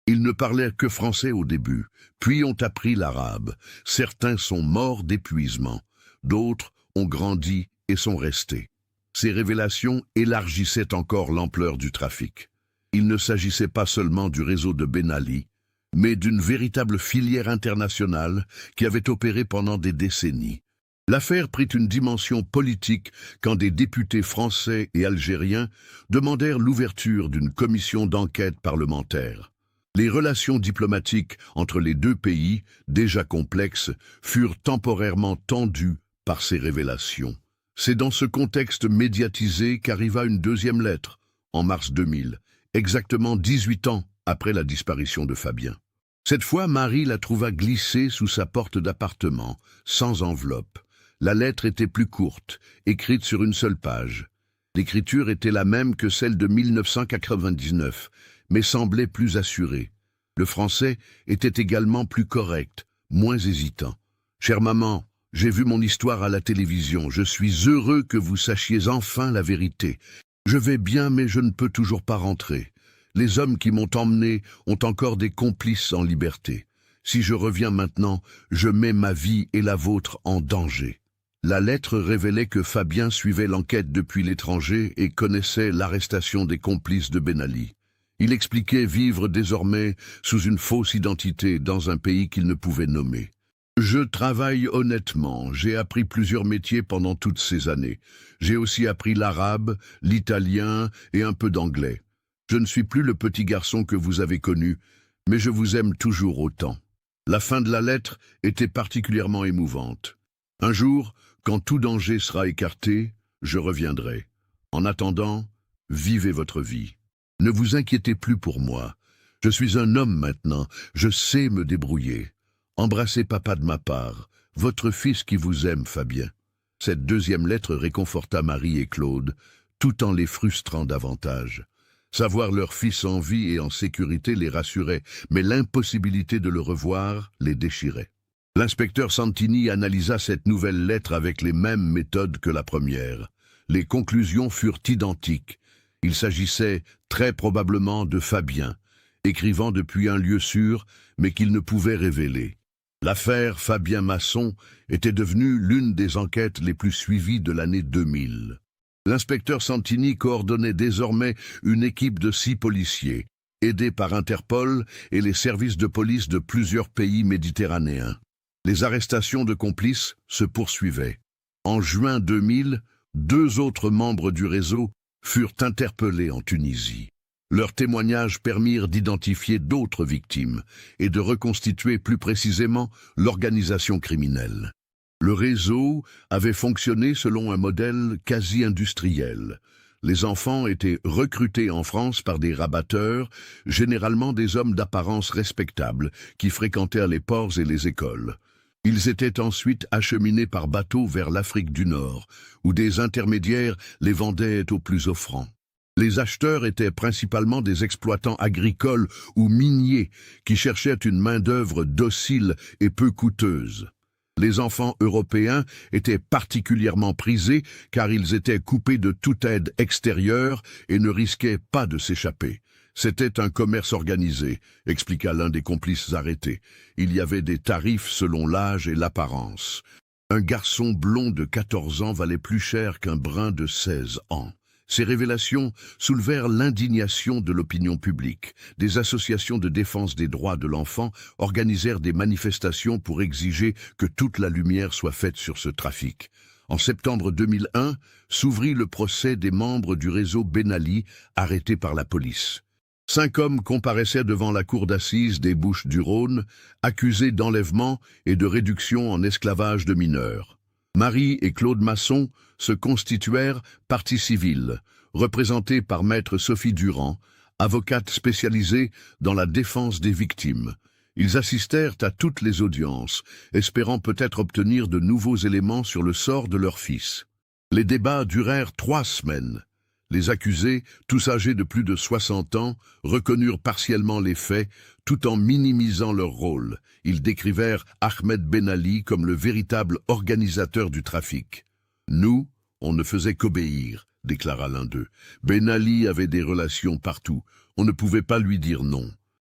Ils ne parlaient que français au début, puis ont appris l'arabe. Certains sont morts d'épuisement, d'autres ont grandi et sont restés. Ces révélations élargissaient encore l'ampleur du trafic. Il ne s'agissait pas seulement du réseau de Ben Ali, mais d'une véritable filière internationale qui avait opéré pendant des décennies. L'affaire prit une dimension politique quand des députés français et algériens demandèrent l'ouverture d'une commission d'enquête parlementaire. Les relations diplomatiques entre les deux pays, déjà complexes, furent temporairement tendues par ces révélations. C'est dans ce contexte médiatisé qu'arriva une deuxième lettre, en mars 2000, exactement 18 ans après la disparition de Fabien. Cette fois, Marie la trouva glissée sous sa porte d'appartement, sans enveloppe. La lettre était plus courte, écrite sur une seule page. L'écriture était la même que celle de 1999, mais semblait plus assurée. Le français était également plus correct, moins hésitant. « Chère maman, j'ai vu mon histoire à la télévision. Je suis heureux que vous sachiez enfin la vérité. Je vais bien, mais je ne peux toujours pas rentrer. Les hommes qui m'ont emmené ont encore des complices en liberté. Si je reviens maintenant, je mets ma vie et la vôtre en danger. » La lettre révélait que Fabien suivait l'enquête depuis l'étranger et connaissait l'arrestation des complices de Ben Ali. Il expliquait vivre désormais sous une fausse identité dans un pays qu'il ne pouvait nommer. Je travaille honnêtement, j'ai appris plusieurs métiers pendant toutes ces années. J'ai aussi appris l'arabe, l'italien et un peu d'anglais. Je ne suis plus le petit garçon que vous avez connu, mais je vous aime toujours autant. La fin de la lettre était particulièrement émouvante. Un jour, quand tout danger sera écarté, je reviendrai. En attendant, vivez votre vie. Ne vous inquiétez plus pour moi. Je suis un homme maintenant, je sais me débrouiller. Embrassez papa de ma part, votre fils qui vous aime, Fabien. Cette deuxième lettre réconforta Marie et Claude, tout en les frustrant davantage. Savoir leur fils en vie et en sécurité les rassurait, mais l'impossibilité de le revoir les déchirait. L'inspecteur Santini analysa cette nouvelle lettre avec les mêmes méthodes que la première. Les conclusions furent identiques. Il s'agissait très probablement de Fabien, écrivant depuis un lieu sûr, mais qu'il ne pouvait révéler. L'affaire Fabien Masson était devenue l'une des enquêtes les plus suivies de l'année 2000. L'inspecteur Santini coordonnait désormais une équipe de 6 policiers, aidés par Interpol et les services de police de plusieurs pays méditerranéens. Les arrestations de complices se poursuivaient. En juin 2000, 2 autres membres du réseau furent interpellés en Tunisie. Leurs témoignages permirent d'identifier d'autres victimes et de reconstituer plus précisément l'organisation criminelle. Le réseau avait fonctionné selon un modèle quasi-industriel. Les enfants étaient recrutés en France par des rabatteurs, généralement des hommes d'apparence respectable, qui fréquentèrent les ports et les écoles. Ils étaient ensuite acheminés par bateau vers l'Afrique du Nord, où des intermédiaires les vendaient aux plus offrants. Les acheteurs étaient principalement des exploitants agricoles ou miniers qui cherchaient une main-d'œuvre docile et peu coûteuse. Les enfants européens étaient particulièrement prisés car ils étaient coupés de toute aide extérieure et ne risquaient pas de s'échapper. C'était un commerce organisé, expliqua l'un des complices arrêtés. Il y avait des tarifs selon l'âge et l'apparence. Un garçon blond de 14 ans valait plus cher qu'un brun de 16 ans. Ces révélations soulevèrent l'indignation de l'opinion publique. Des associations de défense des droits de l'enfant organisèrent des manifestations pour exiger que toute la lumière soit faite sur ce trafic. En septembre 2001, s'ouvrit le procès des membres du réseau Ben Ali, arrêtés par la police. 5 hommes comparaissaient devant la cour d'assises des Bouches-du-Rhône, accusés d'enlèvement et de réduction en esclavage de mineurs. Marie et Claude Masson se constituèrent partie civile, représentée par maître Sophie Durand, avocate spécialisée dans la défense des victimes. Ils assistèrent à toutes les audiences, espérant peut-être obtenir de nouveaux éléments sur le sort de leur fils. Les débats durèrent 3 semaines. Les accusés, tous âgés de plus de 60 ans, reconnurent partiellement les faits, tout en minimisant leur rôle. Ils décrivèrent Ahmed Ben Ali comme le véritable organisateur du trafic. « Nous, on ne faisait qu'obéir », déclara l'un d'eux. Ben Ali avait des relations partout, on ne pouvait pas lui dire non.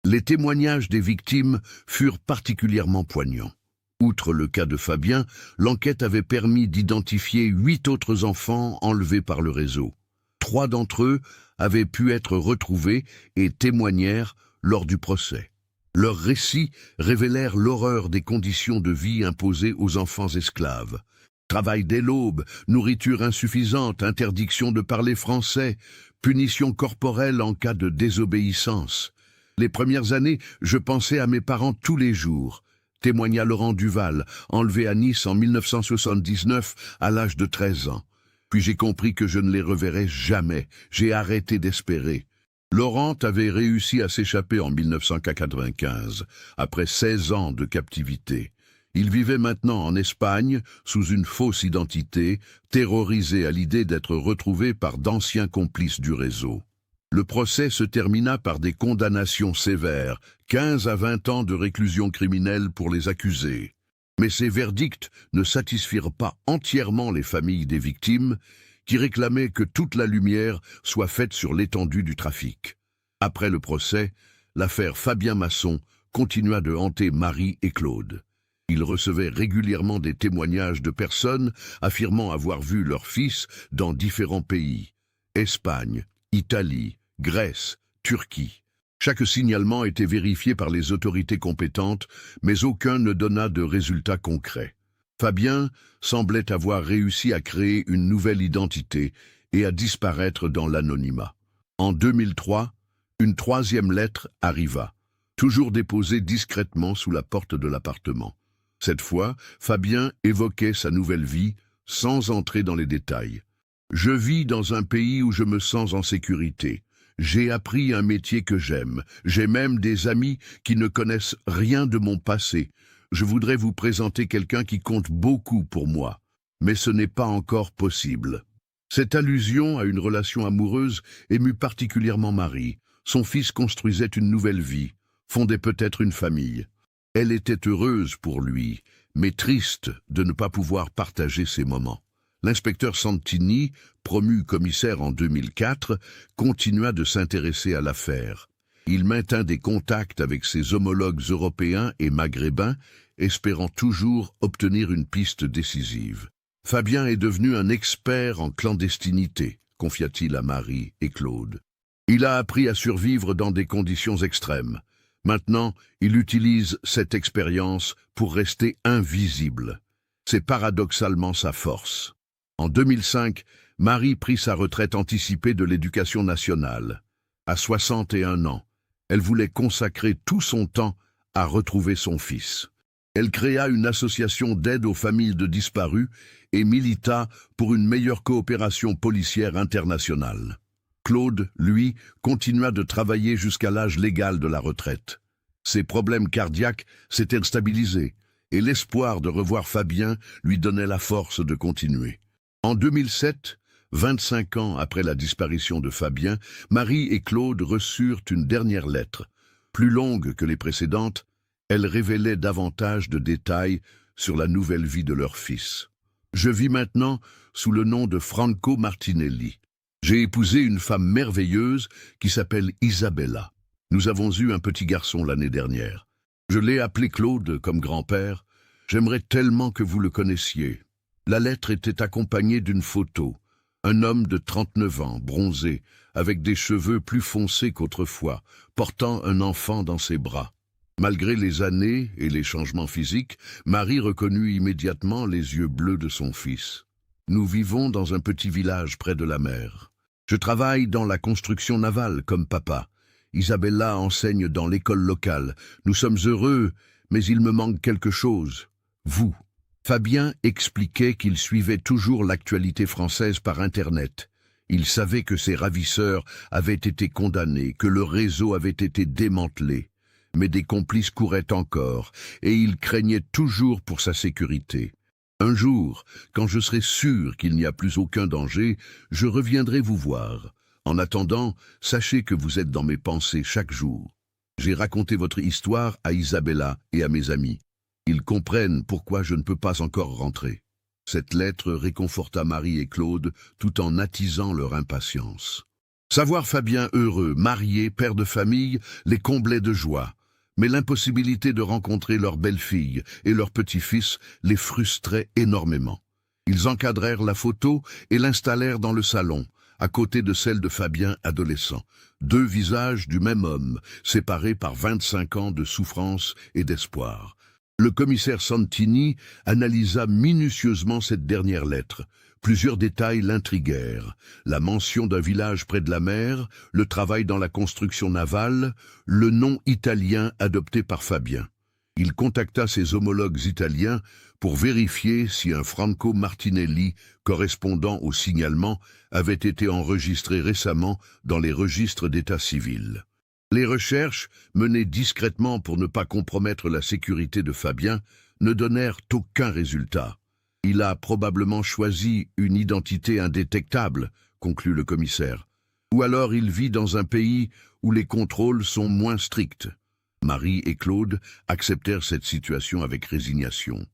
Les témoignages des victimes furent particulièrement poignants. Outre le cas de Fabien, l'enquête avait permis d'identifier 8 autres enfants enlevés par le réseau. 3 d'entre eux avaient pu être retrouvés et témoignèrent lors du procès. Leurs récits révélèrent l'horreur des conditions de vie imposées aux enfants esclaves. Travail dès l'aube, nourriture insuffisante, interdiction de parler français, punition corporelle en cas de désobéissance. Les premières années, je pensais à mes parents tous les jours, témoigna Laurent Duval, enlevé à Nice en 1979 à l'âge de 13 ans. Puis j'ai compris que je ne les reverrais jamais. J'ai arrêté d'espérer. Laurent avait réussi à s'échapper en 1995, après 16 ans de captivité. Il vivait maintenant en Espagne, sous une fausse identité, terrorisé à l'idée d'être retrouvé par d'anciens complices du réseau. Le procès se termina par des condamnations sévères, 15 à 20 ans de réclusion criminelle pour les accusés. Mais ces verdicts ne satisfirent pas entièrement les familles des victimes, qui réclamaient que toute la lumière soit faite sur l'étendue du trafic. Après le procès, l'affaire Fabien Masson continua de hanter Marie et Claude. Ils recevaient régulièrement des témoignages de personnes affirmant avoir vu leur fils dans différents pays. Espagne, Italie, Grèce, Turquie. Chaque signalement était vérifié par les autorités compétentes, mais aucun ne donna de résultats concrets. Fabien semblait avoir réussi à créer une nouvelle identité et à disparaître dans l'anonymat. En 2003, une troisième lettre arriva, toujours déposée discrètement sous la porte de l'appartement. Cette fois, Fabien évoquait sa nouvelle vie, sans entrer dans les détails. « Je vis dans un pays où je me sens en sécurité. J'ai appris un métier que j'aime. J'ai même des amis qui ne connaissent rien de mon passé. Je voudrais vous présenter quelqu'un qui compte beaucoup pour moi. Mais ce n'est pas encore possible. » Cette allusion à une relation amoureuse émut particulièrement Marie. Son fils construisait une nouvelle vie, fondait peut-être une famille. Elle était heureuse pour lui, mais triste de ne pas pouvoir partager ces moments. L'inspecteur Santini, promu commissaire en 2004, continua de s'intéresser à l'affaire. Il maintint des contacts avec ses homologues européens et maghrébins, espérant toujours obtenir une piste décisive. Fabien est devenu un expert en clandestinité, confia-t-il à Marie et Claude. Il a appris à survivre dans des conditions extrêmes. Maintenant, il utilise cette expérience pour rester invisible. C'est paradoxalement sa force. En 2005, Marie prit sa retraite anticipée de l'éducation nationale. À 61 ans, elle voulait consacrer tout son temps à retrouver son fils. Elle créa une association d'aide aux familles de disparus et milita pour une meilleure coopération policière internationale. Claude, lui, continua de travailler jusqu'à l'âge légal de la retraite. Ses problèmes cardiaques s'étaient stabilisés et l'espoir de revoir Fabien lui donnait la force de continuer. En 2007, 25 ans après la disparition de Fabien, Marie et Claude reçurent une dernière lettre. Plus longue que les précédentes, elle révélait davantage de détails sur la nouvelle vie de leur fils. « Je vis maintenant sous le nom de Franco Martinelli. J'ai épousé une femme merveilleuse qui s'appelle Isabella. Nous avons eu un petit garçon l'année dernière. Je l'ai appelé Claude comme grand-père. J'aimerais tellement que vous le connaissiez. » La lettre était accompagnée d'une photo. Un homme de 39 ans, bronzé, avec des cheveux plus foncés qu'autrefois, portant un enfant dans ses bras. Malgré les années et les changements physiques, Marie reconnut immédiatement les yeux bleus de son fils. « Nous vivons dans un petit village près de la mer. Je travaille dans la construction navale comme papa. Isabella enseigne dans l'école locale. Nous sommes heureux, mais il me manque quelque chose. Vous. » Fabien expliquait qu'il suivait toujours l'actualité française par Internet. Il savait que ses ravisseurs avaient été condamnés, que le réseau avait été démantelé. Mais des complices couraient encore, et il craignait toujours pour sa sécurité. « Un jour, quand je serai sûr qu'il n'y a plus aucun danger, je reviendrai vous voir. En attendant, sachez que vous êtes dans mes pensées chaque jour. J'ai raconté votre histoire à Isabella et à mes amis. Ils comprennent pourquoi je ne peux pas encore rentrer. » Cette lettre réconforta Marie et Claude tout en attisant leur impatience. Savoir Fabien heureux, marié, père de famille, les comblait de joie. Mais l'impossibilité de rencontrer leur belle-fille et leur petit-fils les frustrait énormément. Ils encadrèrent la photo et l'installèrent dans le salon, à côté de celle de Fabien adolescent. Deux visages du même homme, séparés par 25 ans de souffrance et d'espoir. Le commissaire Santini analysa minutieusement cette dernière lettre. Plusieurs détails l'intriguèrent. La mention d'un village près de la mer, le travail dans la construction navale, le nom italien adopté par Fabien. Il contacta ses homologues italiens pour vérifier si un Franco Martinelli, correspondant au signalement, avait été enregistré récemment dans les registres d'état civil. Les recherches, menées discrètement pour ne pas compromettre la sécurité de Fabien, ne donnèrent aucun résultat. « Il a probablement choisi une identité indétectable », conclut le commissaire. « Ou alors il vit dans un pays où les contrôles sont moins stricts. » Marie et Claude acceptèrent cette situation avec résignation.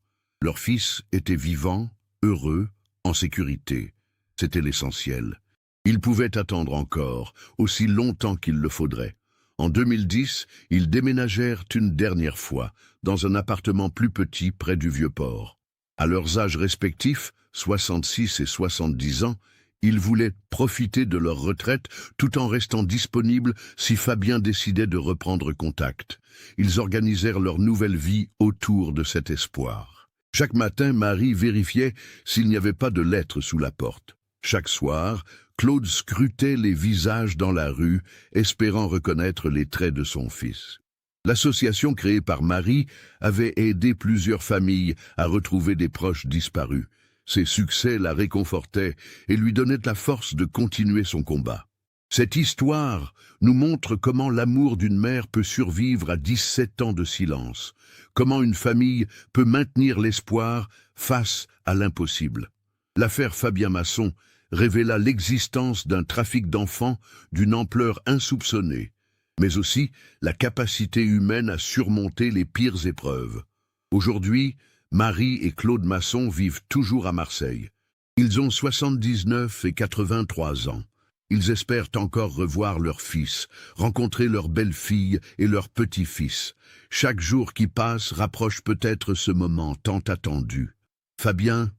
Leur fils était vivant, heureux, en sécurité. C'était l'essentiel. Ils pouvaient attendre encore, aussi longtemps qu'il le faudrait. En 2010, ils déménagèrent une dernière fois, dans un appartement plus petit près du Vieux-Port. À leurs âges respectifs, 66 et 70 ans, ils voulaient profiter de leur retraite tout en restant disponibles si Fabien décidait de reprendre contact. Ils organisèrent leur nouvelle vie autour de cet espoir. Chaque matin, Marie vérifiait s'il n'y avait pas de lettres sous la porte. Chaque soir, Claude scrutait les visages dans la rue, espérant reconnaître les traits de son fils. L'association créée par Marie avait aidé plusieurs familles à retrouver des proches disparus. Ses succès la réconfortaient et lui donnaient la force de continuer son combat. Cette histoire nous montre comment l'amour d'une mère peut survivre à 17 ans de silence, comment une famille peut maintenir l'espoir face à l'impossible. L'affaire Fabien Masson révéla l'existence d'un trafic d'enfants d'une ampleur insoupçonnée, mais aussi la capacité humaine à surmonter les pires épreuves. Aujourd'hui, Marie et Claude Masson vivent toujours à Marseille. Ils ont 79 et 83 ans. Ils espèrent encore revoir leur fils, rencontrer leur belle-fille et leur petit-fils. Chaque jour qui passe rapproche peut-être ce moment tant attendu. Fabien,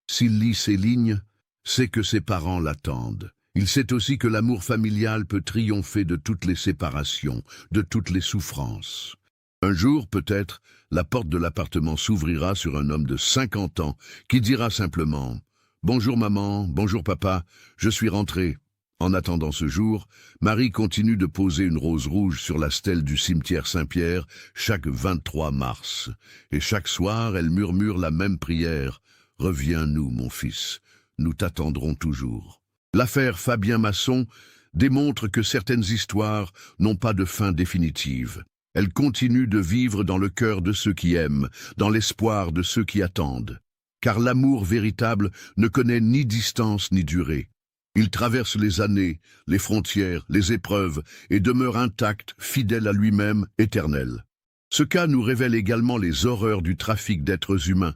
s'il lit ces lignes, sait que ses parents l'attendent. Il sait aussi que l'amour familial peut triompher de toutes les séparations, de toutes les souffrances. Un jour, peut-être, la porte de l'appartement s'ouvrira sur un homme de 50 ans qui dira simplement « Bonjour maman, bonjour papa, je suis rentré ». En attendant ce jour, Marie continue de poser une rose rouge sur la stèle du cimetière Saint-Pierre chaque 23 mars. Et chaque soir, elle murmure la même prière « Reviens-nous, mon fils, nous t'attendrons toujours ». L'affaire Fabien Masson démontre que certaines histoires n'ont pas de fin définitive. Elles continuent de vivre dans le cœur de ceux qui aiment, dans l'espoir de ceux qui attendent. Car l'amour véritable ne connaît ni distance ni durée. Il traverse les années, les frontières, les épreuves et demeure intact, fidèle à lui-même, éternel. Ce cas nous révèle également les horreurs du trafic d'êtres humains,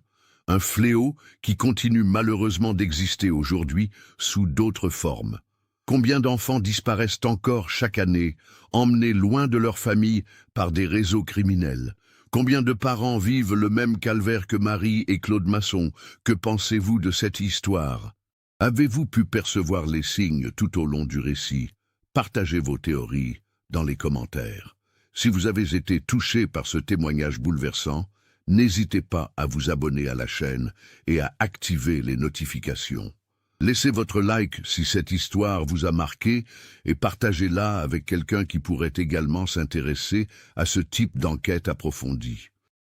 un fléau qui continue malheureusement d'exister aujourd'hui sous d'autres formes. Combien d'enfants disparaissent encore chaque année, emmenés loin de leur famille par des réseaux criminels? Combien de parents vivent le même calvaire que Marie et Claude Masson? Que pensez-vous de cette histoire? Avez-vous pu percevoir les signes tout au long du récit? Partagez vos théories dans les commentaires. Si vous avez été touché par ce témoignage bouleversant, n'hésitez pas à vous abonner à la chaîne et à activer les notifications. Laissez votre like si cette histoire vous a marqué et partagez-la avec quelqu'un qui pourrait également s'intéresser à ce type d'enquête approfondie.